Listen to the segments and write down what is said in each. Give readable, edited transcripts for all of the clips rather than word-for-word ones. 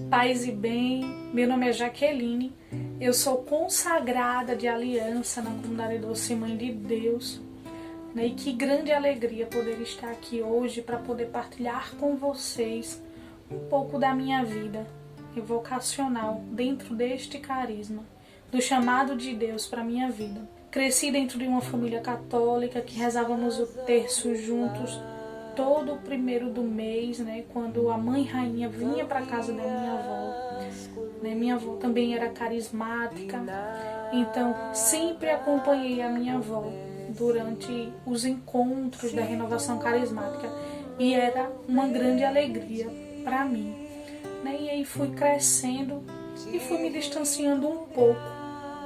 Paz e bem, meu nome é Jaqueline, eu sou consagrada de aliança na comunidade Doce Mãe de Deus, né? E que grande alegria poder estar aqui hoje para poder partilhar com vocês um pouco da minha vida vocacional dentro deste carisma, do chamado de Deus para a minha vida. Cresci dentro de uma família católica que rezávamos o terço juntos todo o primeiro do mês, né, quando a mãe rainha vinha para casa da minha avó. Né, minha avó também era carismática, então sempre acompanhei a minha avó durante os encontros da renovação carismática e era uma grande alegria para mim. Né, e aí fui crescendo e fui me distanciando um pouco,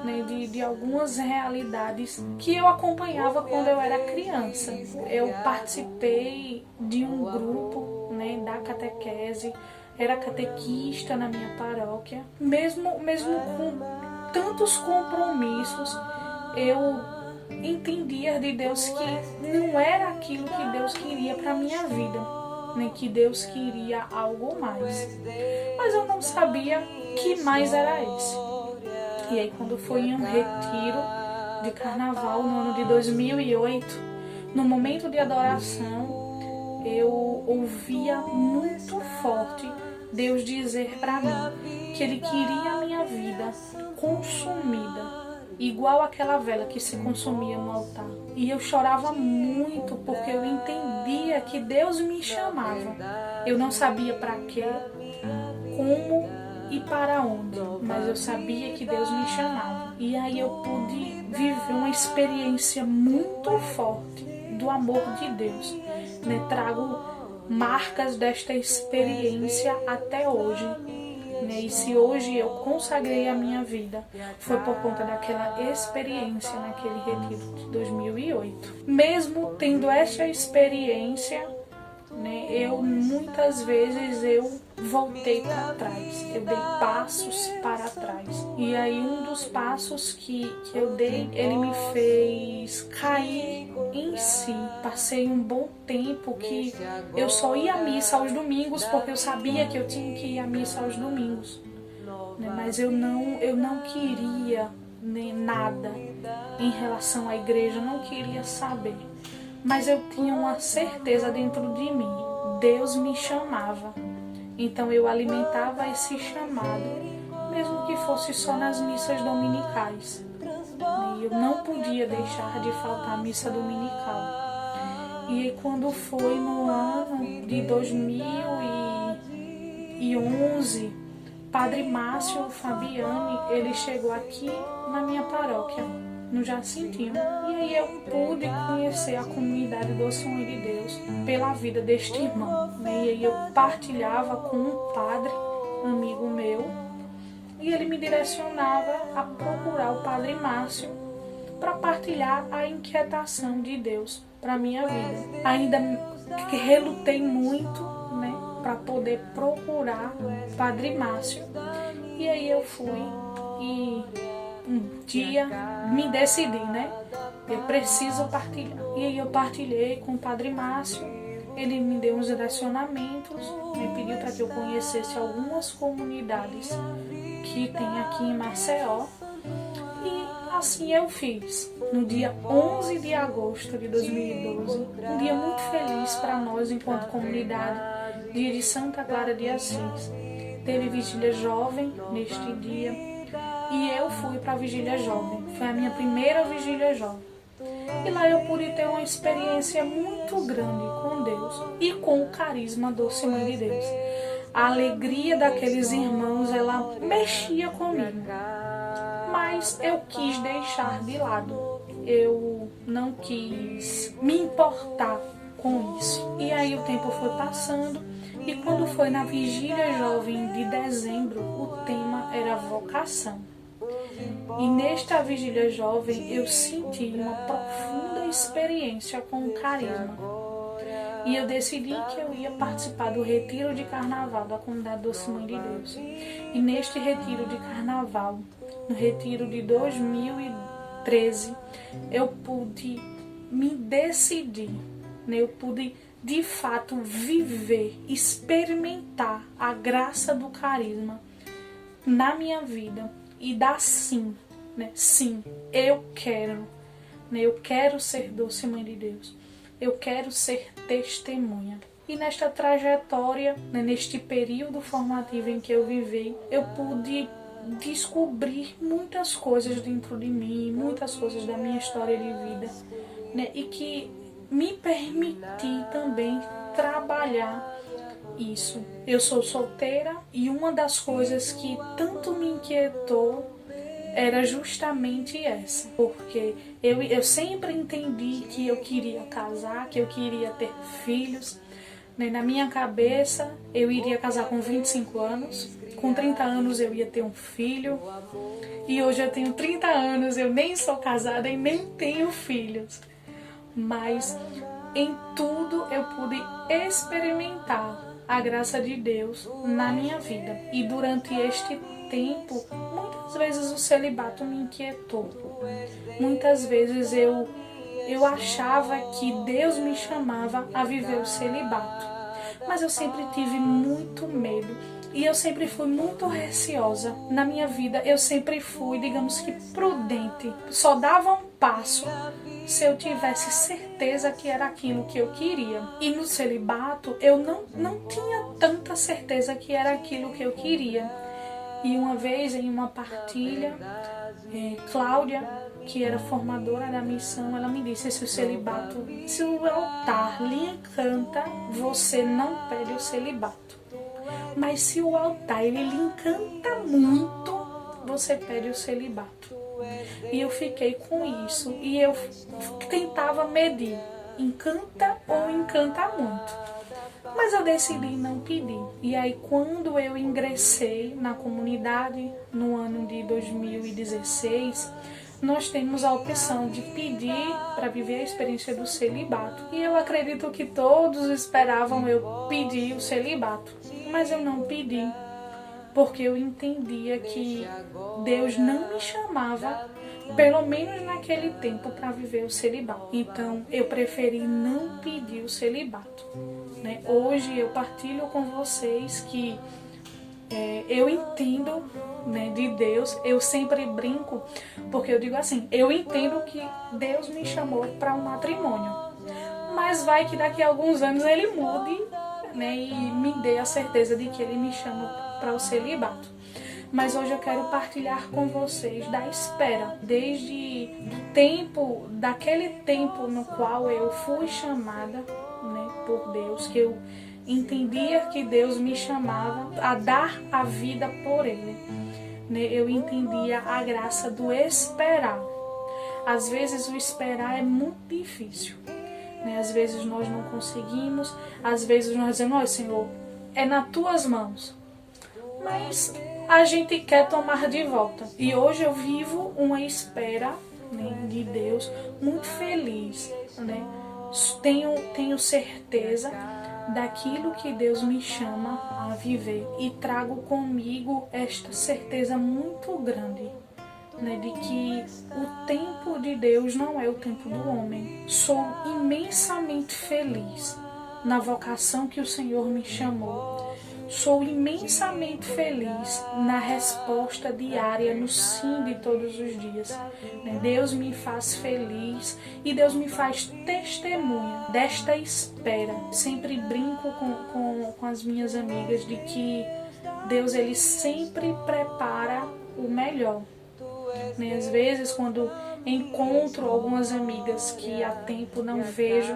né, de algumas realidades que eu acompanhava quando eu era criança. Eu participei de um grupo, né, da catequese, era catequista na minha paróquia. Mesmo com tantos compromissos, eu entendia de Deus que não era aquilo que Deus queria para a minha vida, né, que Deus queria algo mais. Mas eu não sabia que mais era esse. E aí quando foi em um retiro de carnaval no ano de 2008, no momento de adoração, eu ouvia muito forte Deus dizer para mim que Ele queria a minha vida consumida, igual aquela vela que se consumia no altar. E eu chorava muito porque eu entendia que Deus me chamava. Eu não sabia para quê, como e para onde, mas eu sabia que Deus me chamava. E aí eu pude viver uma experiência muito forte do amor de Deus, né? Trago marcas desta experiência até hoje, né? E se hoje eu consagrei a minha vida, foi por conta daquela experiência naquele retiro de 2008. Mesmo tendo essa experiência, né, muitas vezes eu voltei para trás, eu dei passos para trás. E aí um dos passos que eu dei, ele me fez cair em si. Passei um bom tempo que eu só ia à missa aos domingos, porque eu sabia que eu tinha que ir à missa aos domingos, né, mas eu não queria, né, nada em relação à igreja, eu não queria saber. Mas eu tinha uma certeza dentro de mim, Deus me chamava. Então eu alimentava esse chamado, mesmo que fosse só nas missas dominicais. E eu não podia deixar de faltar a missa dominical. E aí quando foi no ano de 2011, Padre Márcio Fabiani, ele chegou aqui na minha paróquia, no Jacintinho, e aí eu pude conhecer a comunidade Doce Mãe de Deus pela vida deste irmão, né? E aí eu partilhava com um padre, amigo meu, e ele me direcionava a procurar o Padre Márcio para partilhar a inquietação de Deus para minha vida. Ainda que relutei muito, né, para poder procurar o Padre Márcio, e aí eu fui e um dia me decidi, né? Eu preciso partilhar. E aí eu partilhei com o Padre Márcio. Ele me deu uns direcionamentos, me pediu para que eu conhecesse algumas comunidades que tem aqui em Maceió. E assim eu fiz. No dia 11 de agosto de 2012, um dia muito feliz para nós enquanto comunidade, dia de Santa Clara de Assis. Teve vigília jovem neste dia. E eu fui para a vigília jovem, foi a minha primeira vigília jovem. E lá eu pude ter uma experiência muito grande com Deus e com o carisma Doce Mãe de Deus. A alegria daqueles irmãos, ela mexia comigo, mas eu quis deixar de lado. Eu não quis me importar com isso. E aí o tempo foi passando e quando foi na vigília jovem de dezembro, o tema era vocação. E nesta vigília jovem eu senti uma profunda experiência com o carisma. E eu decidi que eu ia participar do retiro de carnaval da comunidade Doce Mãe de Deus. E neste retiro de carnaval, no retiro de 2013, eu pude me decidir, né? Eu pude de fato viver, experimentar a graça do carisma na minha vida e dar sim, né? Sim, eu quero, né? Eu quero ser doce mãe de Deus, eu quero ser testemunha. E nesta trajetória, né, neste período formativo em que eu vivi, eu pude descobrir muitas coisas dentro de mim, muitas coisas da minha história de vida, né, e que me permiti também trabalhar isso. Eu sou solteira e uma das coisas que tanto me inquietou era justamente essa, porque eu sempre entendi que eu queria casar, que eu queria ter filhos. Na minha cabeça, eu iria casar com 25 anos, com 30 anos eu ia ter um filho, e hoje eu tenho 30 anos, eu nem sou casada e nem tenho filhos. Mas em tudo eu pude experimentar a graça de Deus na minha vida. E durante este tempo, muitas vezes o celibato me inquietou. Muitas vezes eu achava que Deus me chamava a viver o celibato, mas eu sempre tive muito medo e eu sempre fui muito receosa. Na minha vida eu sempre fui, digamos que, prudente. Só dava um passo se eu tivesse certeza que era aquilo que eu queria. E no celibato eu não tinha tanta certeza que era aquilo que eu queria. E uma vez em uma partilha, Cláudia, que era formadora da missão, ela me disse: se o celibato, se o altar lhe encanta, você não pede o celibato. Mas se o altar ele lhe encanta muito, você pede o celibato. E eu fiquei com isso e eu tentava medir, encanta ou encanta muito. Mas eu decidi não pedir. E aí quando eu ingressei na comunidade no ano de 2016, nós temos a opção de pedir para viver a experiência do celibato. E eu acredito que todos esperavam eu pedir o celibato. Mas eu não pedi, porque eu entendia que Deus não me chamava, pelo menos naquele tempo, para viver o celibato. Então eu preferi não pedir o celibato. Hoje eu partilho com vocês que eu entendo, né, de Deus. Eu sempre brinco, porque eu digo assim, eu entendo que Deus me chamou para um matrimônio, mas vai que daqui a alguns anos ele mude, né, e me dê a certeza de que ele me chama para o celibato. Mas hoje eu quero partilhar com vocês da espera, desde daquele tempo no qual eu fui chamada, né, por Deus, que eu entendia que Deus me chamava a dar a vida por Ele. Eu entendia a graça do esperar. Às vezes o esperar é muito difícil. Às vezes nós não conseguimos, às vezes nós dizemos: ó, Senhor, é nas tuas mãos. Mas a gente quer tomar de volta. E hoje eu vivo uma espera, né, de Deus muito feliz. Tenho certeza daquilo que Deus me chama a viver. E trago comigo esta certeza muito grande, de que o tempo de Deus não é o tempo do homem. Sou imensamente feliz na vocação que o Senhor me chamou. Sou imensamente feliz na resposta diária, no sim de todos os dias. Deus me faz feliz e Deus me faz testemunha desta espera. Sempre brinco com as minhas amigas de que Deus ele sempre prepara o melhor. Às vezes, quando encontro algumas amigas que há tempo não vejo,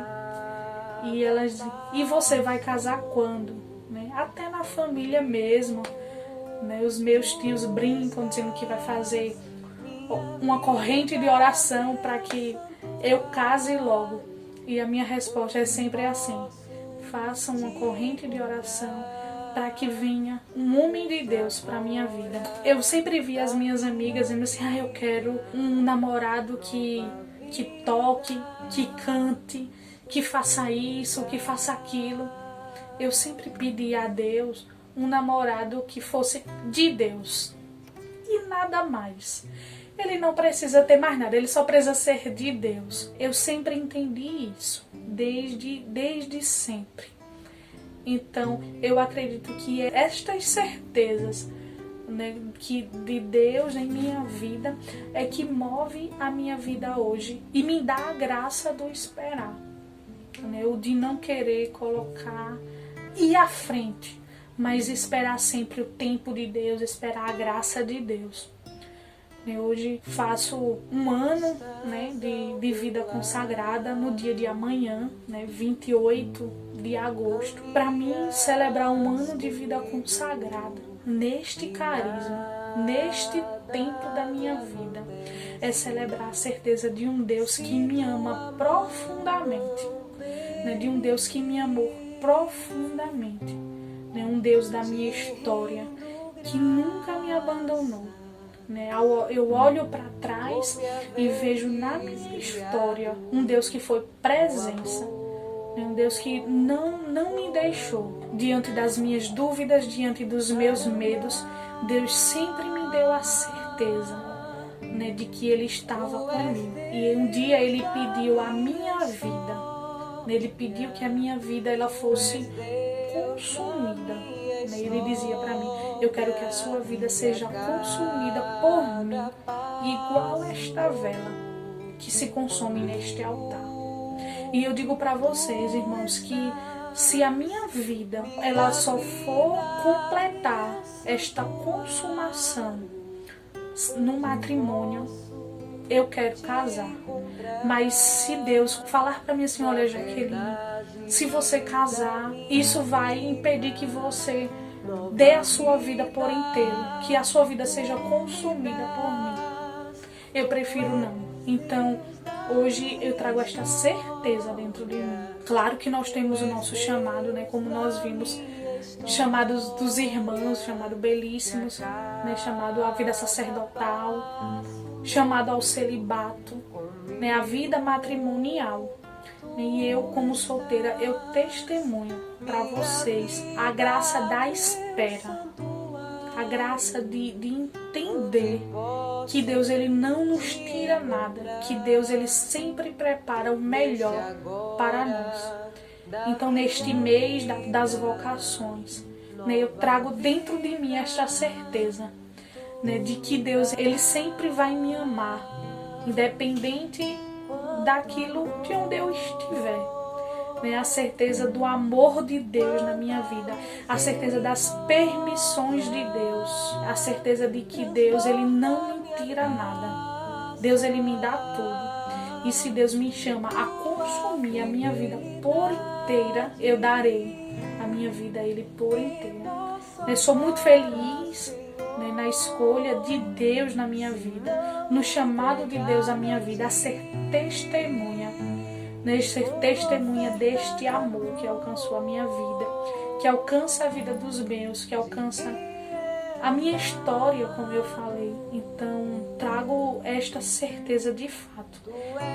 e elas dizem: e você vai casar quando? Até na família mesmo, os meus tios brincam dizendo que vai fazer uma corrente de oração para que eu case logo. E a minha resposta é sempre assim: façam uma corrente de oração para que venha um homem de Deus para a minha vida. Eu sempre vi as minhas amigas dizendo assim: eu quero um namorado que toque, que cante, que faça isso, que faça aquilo. Eu sempre pedi a Deus um namorado que fosse de Deus. E nada mais. Ele não precisa ter mais nada, ele só precisa ser de Deus. Eu sempre entendi isso, desde sempre. Então, eu acredito que estas certezas, né, que de Deus em minha vida é que move a minha vida hoje e me dá a graça do esperar, né, o de não querer ir à frente, mas esperar sempre o tempo de Deus, esperar a graça de Deus. Hoje faço um ano, né, de vida consagrada no dia de amanhã, né, 28 de agosto. Para mim, celebrar um ano de vida consagrada neste carisma, neste tempo da minha vida, é celebrar a certeza de um Deus que me ama profundamente, né, de um Deus que me amou profundamente, né, um Deus da minha história que nunca me abandonou. Eu olho para trás e vejo na minha história um Deus que foi presença, um Deus que não me deixou diante das minhas dúvidas, diante dos meus medos. Deus sempre me deu a certeza, né, de que Ele estava comigo. E um dia Ele pediu a minha vida, Ele pediu que a minha vida ela fosse consumida. Ele dizia para mim: eu quero que a sua vida seja consumida por mim, igual esta vela que se consome neste altar. E eu digo para vocês, irmãos, que se a minha vida ela só for completar esta consumação no matrimônio, eu quero casar. Mas se Deus falar para mim assim: olha, Jaqueline, se você casar, isso vai impedir que você dê a sua vida por inteiro, que a sua vida seja consumida por mim. Eu prefiro não. Então, hoje eu trago esta certeza dentro de mim. Claro que nós temos o nosso chamado, né, como nós vimos, chamados dos irmãos, chamado belíssimos, né, chamado à vida sacerdotal, chamado ao celibato, né, a vida matrimonial. E eu, como solteira, eu testemunho para vocês a graça da espera, a graça de entender que Deus ele não nos tira nada, que Deus ele sempre prepara o melhor para nós. Então, neste mês das vocações, né, eu trago dentro de mim esta certeza, né, de que Deus ele sempre vai me amar, independente daquilo de onde eu estiver, né? A certeza do amor de Deus na minha vida, a certeza das permissões de Deus, a certeza de que Deus ele não me tira nada, Deus ele me dá tudo. E se Deus me chama a consumir a minha vida por inteira, eu darei a minha vida a Ele por inteira. Eu sou muito feliz, né, na escolha de Deus na minha vida, no chamado de Deus à minha vida, a ser testemunha, né, ser testemunha deste amor que alcançou a minha vida, que alcança a vida dos meus, que alcança a minha história, como eu falei. Então, trago esta certeza de fato,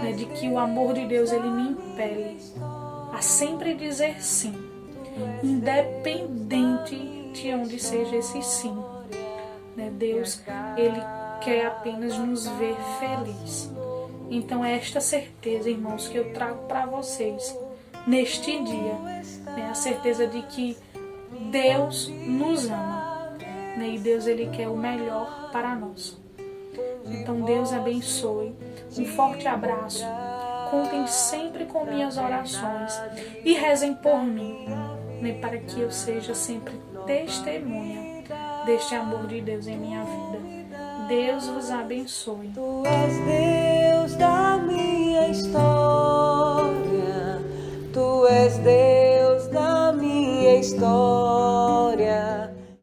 né, de que o amor de Deus ele me impele a sempre dizer sim, independente de onde seja esse sim. Deus, Ele quer apenas nos ver felizes. Então é esta certeza, irmãos, que eu trago para vocês neste dia, né? A certeza de que Deus nos ama, né? E Deus ele quer o melhor para nós. Então Deus abençoe, um forte abraço, contem sempre com minhas orações e rezem por mim, né? Para que eu seja sempre testemunha deste amor de Deus em minha vida. Deus vos abençoe. Tu és Deus da minha história, Tu és Deus da minha história.